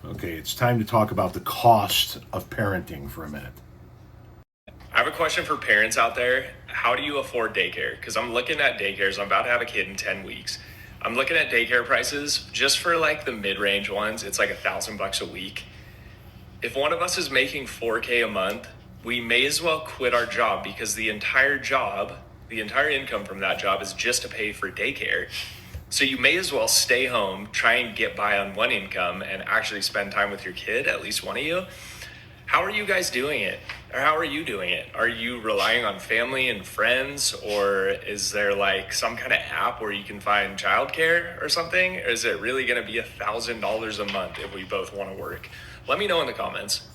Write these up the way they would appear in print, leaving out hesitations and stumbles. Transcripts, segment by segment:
Okay, it's time to talk about the cost of parenting for a minute. I have a question for parents out there. How do you afford daycare? Because I'm looking at daycares. I'm about to have a kid in 10 weeks. I'm looking at daycare prices just for like the mid-range ones. It's like $1,000 a week. If one of us is making 4K a month, we may as well quit our job because the entire income from that job is just to pay for daycare. So you may as well stay home, try and get by on one income and actually spend time with your kid, at least one of you. How are you guys doing it? Or how are you doing it? Are you relying on family and friends? Or is there like some kind of app where you can find childcare or something? Or is it really going to be $1,000 a month if we both want to work? Let me know in the comments.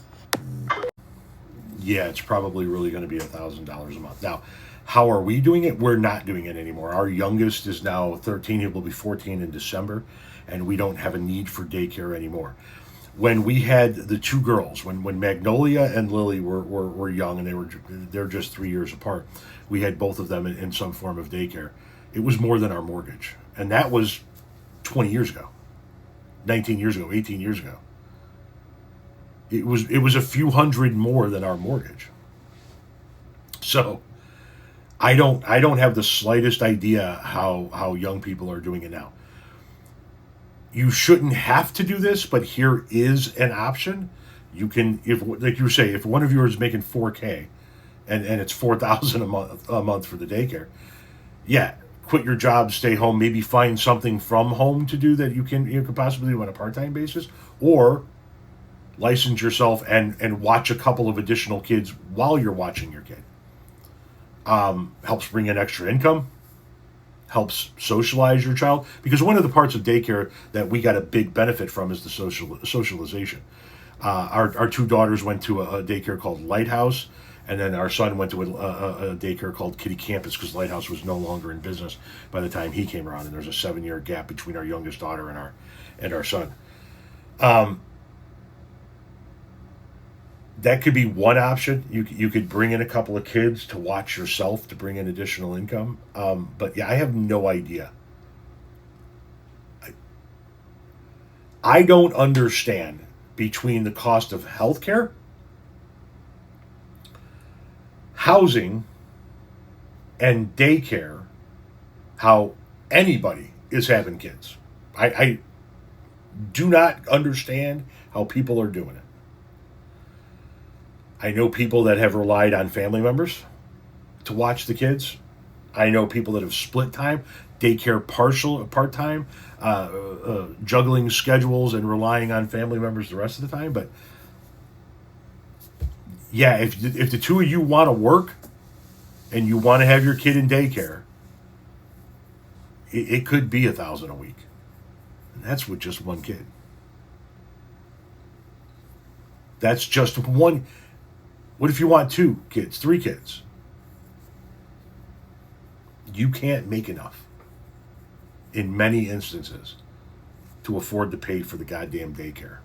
Yeah, it's probably really going to be $1,000 a month. Now, how are we doing it? We're not doing it anymore. Our youngest is now 13. He will be 14 in December, and we don't have a need for daycare anymore. When we had the two girls, when Magnolia and Lily were young, and they're just 3 years apart, we had both of them in some form of daycare. It was more than our mortgage, and that was 20 years ago, 19 years ago, 18 years ago. It was a few hundred more than our mortgage. So I don't have the slightest idea how young people are doing it now. You shouldn't have to do this, but here is an option. You can, if like you say, if one of you is making 4K and it's 4,000 a month for the daycare, yeah, quit your job, stay home, maybe find something from home to do that you can possibly do on a part-time basis, or license yourself and watch a couple of additional kids while you're watching your kid. Helps bring in extra income, helps socialize your child, because one of the parts of daycare that we got a big benefit from is the socialization. Our two daughters went to a daycare called Lighthouse, and then our son went to a daycare called Kitty Campus, because Lighthouse was no longer in business by the time he came around, and there's a 7-year gap between our youngest daughter and our son. That could be one option. You could bring in a couple of kids to watch yourself to bring in additional income. But yeah, I have no idea. I don't understand between the cost of healthcare, housing, and daycare how anybody is having kids. I do not understand how people are doing it. I know people that have relied on family members to watch the kids. I know people that have split time, daycare partial, part time, juggling schedules and relying on family members the rest of the time. But yeah, if the two of you want to work and you want to have your kid in daycare, it could be 1,000 a week, and that's with just one kid. That's just one. What if you want 2 kids, 3 kids? You can't make enough in many instances to afford to pay for the goddamn daycare.